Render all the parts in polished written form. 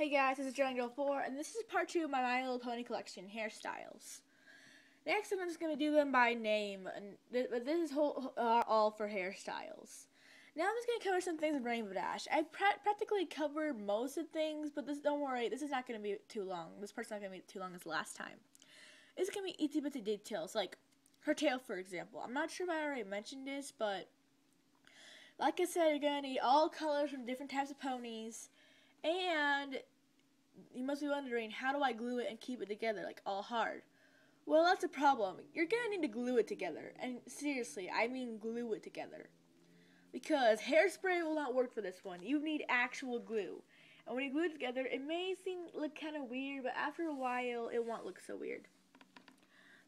Hey guys, this is Girl4, and this is part 2 of my My Little Pony collection, hairstyles. Next, I'm just going to do them by name, and this is all for hairstyles. Now I'm just going to cover some things in Rainbow Dash. I practically covered most of things, but don't worry, this is not going to be too long. This part's not going to be too long as last time. It's going to be itsy bitsy details, like her tail, for example. I'm not sure if I already mentioned this, but like I said, you're going to need all colors from different types of ponies. And you must be wondering, how do I glue it and keep it together, like all hard? Well, that's a problem. You're gonna need to glue it together. And seriously, I mean glue it together. Because hairspray will not work for this one. You need actual glue. And when you glue it together, it may look kind of weird, but after a while, it won't look so weird.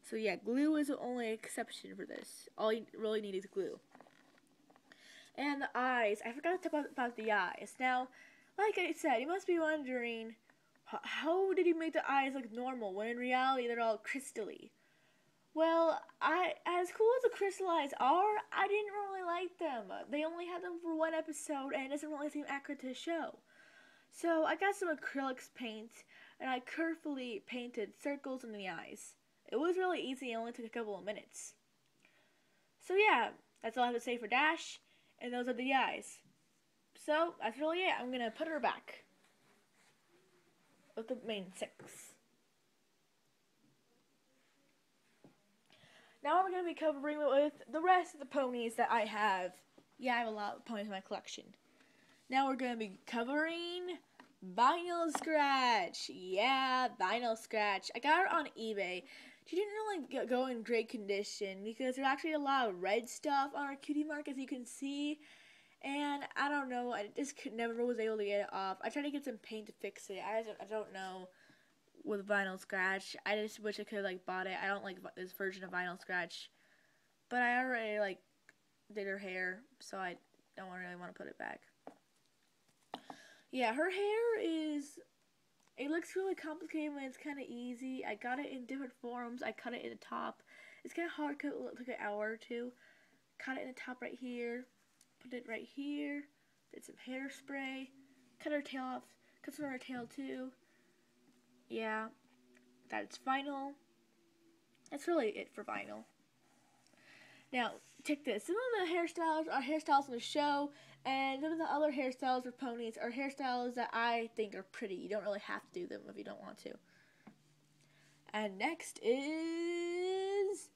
So yeah, glue is the only exception for this. All you really need is glue. And the eyes. I forgot to talk about the eyes. Now, like I said, you must be wondering, how did he make the eyes look normal when in reality they're all crystally? Well, as cool as the crystal eyes are, I didn't really like them. They only had them for one episode and it doesn't really seem accurate to the show. So I got some acrylics paint and I carefully painted circles in the eyes. It was really easy, it only took a couple of minutes. So yeah, that's all I have to say for Dash, and those are the eyes. So that's really it. I'm gonna put her back with the main 6. Now we're going to be covering with the rest of the ponies that I have. Yeah, I have a lot of ponies in my collection. Now we're going to be covering Vinyl Scratch. Yeah, Vinyl Scratch. I got her on eBay. She didn't really go in great condition because there's actually a lot of red stuff on her cutie mark, as you can see. And I don't know, I just never was able to get it off. I tried to get some paint to fix it. I don't know with Vinyl Scratch. I just wish I could have bought it. I don't like this version of Vinyl Scratch, but I already did her hair, so I don't really want to put it back. Yeah, her hair it looks really complicated when it's kind of easy. I got it in different forms. I cut it in the top. It's kind of hard to cut. It took an hour or two. Cut it in the top right here. Put it right here. Did some hairspray. Cut her tail off. Cut some of her tail too. Yeah, that's Vinyl. That's really it for Vinyl. Now, check this. Some of the hairstyles are hairstyles in the show, and some of the other hairstyles for ponies are hairstyles that I think are pretty. You don't really have to do them if you don't want to. And next is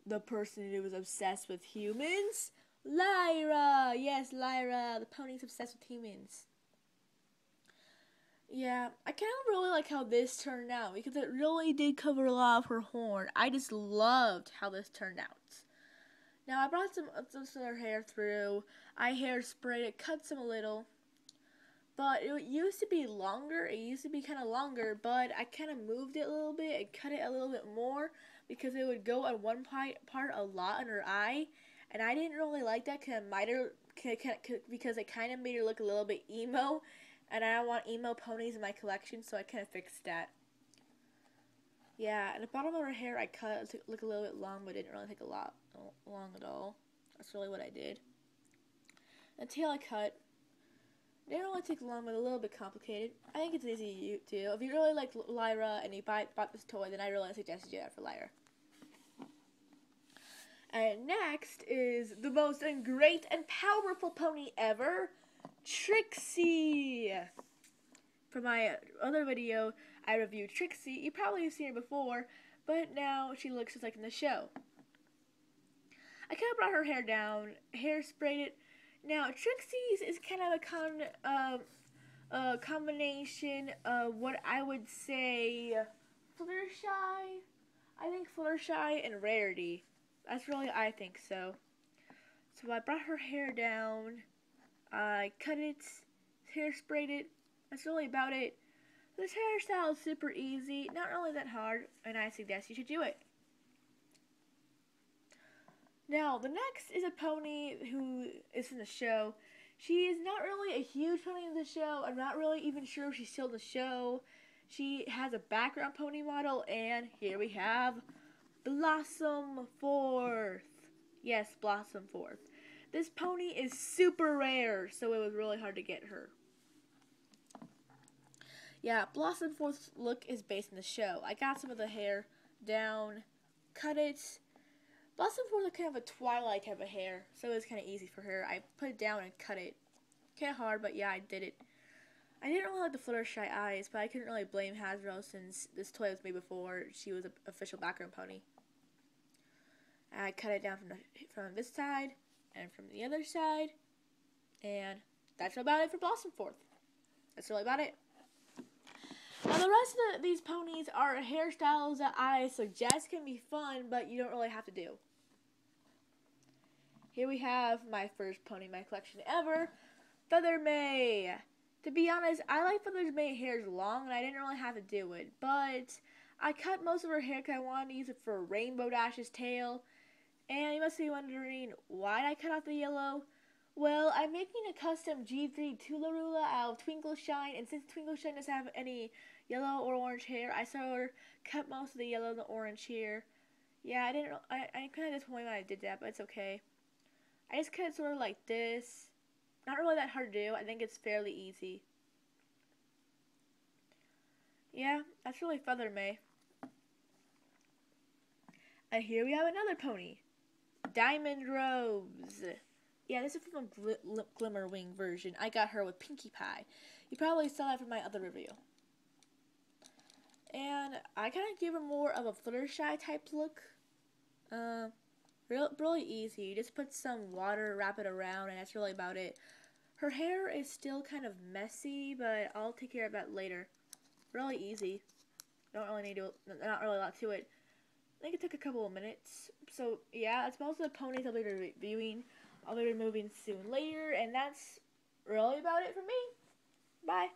the person who was obsessed with humans, Lyra. Yes, Lyra. The pony's obsessed with humans. Yeah, I kind of really like how this turned out because it really did cover a lot of her horn. I just loved how this turned out. Now, I brought some of her hair through. I hairsprayed it, cut some a little. But it used to be longer. It used to be kind of longer, but I kind of moved it a little bit and cut it a little bit more because it would go on one part a lot on her eye. And I didn't really like that because it kind of made her look a little bit emo. And I don't want emo ponies in my collection, so I kind of fixed that. Yeah, and the bottom of her hair I cut to look a little bit long, but it didn't really take a lot long at all. That's really what I did. The tail I cut didn't really take long, but a little bit complicated. I think it's easy to do. If you really like Lyra and you bought this toy, then I really suggest you do that for Lyra. And next is the most great and powerful pony ever, Trixie. For my other video, I reviewed Trixie. You probably have seen her before, but now she looks just like in the show. I kind of brought her hair down, hairsprayed it. Now, Trixie's is kind of a combination of what I would say Fluttershy. I think Fluttershy and Rarity. That's really, I think so. So I brought her hair down. I cut it, hairsprayed it. That's really about it. This hairstyle is super easy, not really that hard, and I suggest you should do it. Now, the next is a pony who is in the show. She is not really a huge pony in the show. I'm not really even sure if she's still in the show. She has a background pony model, and here we have Blossom Fourth. Yes, Blossom Fourth. This pony is super rare, so it was really hard to get her. Yeah, Blossom Forth's look is based on the show. I got some of the hair down, cut it. Blossom Forth had kind of a Twilight type of hair, so it was kind of easy for her. I put it down and cut it. Kind of hard, but yeah, I did it. I didn't really like the Fluttershy eyes, but I couldn't really blame Hasbro since this toy was made before she was an official background pony. I cut it down from this side and from the other side, and that's about it for Blossom Forth. That's really about it. Now the rest of these ponies are hairstyles that I suggest can be fun, but you don't really have to do. Here we have my first pony in my collection ever, Feather May. To be honest, I like Feather May's hair long, and I didn't really have to do it, but I cut most of her hair because I wanted to use it for Rainbow Dash's tail. And you must be wondering, why did I cut off the yellow? Well, I'm making a custom G3 Toolaroola out of Twinkle Shine, and since Twinkle Shine doesn't have any yellow or orange hair, I sort of cut most of the yellow and the orange here. Yeah, I kind of disappointed when I did that, but it's okay. I just cut it sort of like this. Not really that hard to do. I think it's fairly easy. Yeah, that's really Feather May. And here we have another pony, Diamond Rose. Yeah, this is from a Glimmerwing version. I got her with Pinkie Pie. You probably saw that from my other review. And I kind of gave her more of a Fluttershy type look. Really easy. You just put some water, wrap it around, and that's really about it. Her hair is still kind of messy, but I'll take care of that later. Really easy. Don't really need to, not really a lot to it. I think it took a couple of minutes. So yeah, that's most of the ponies I'll be reviewing. I'll be removing soon later, and that's really about it for me. Bye.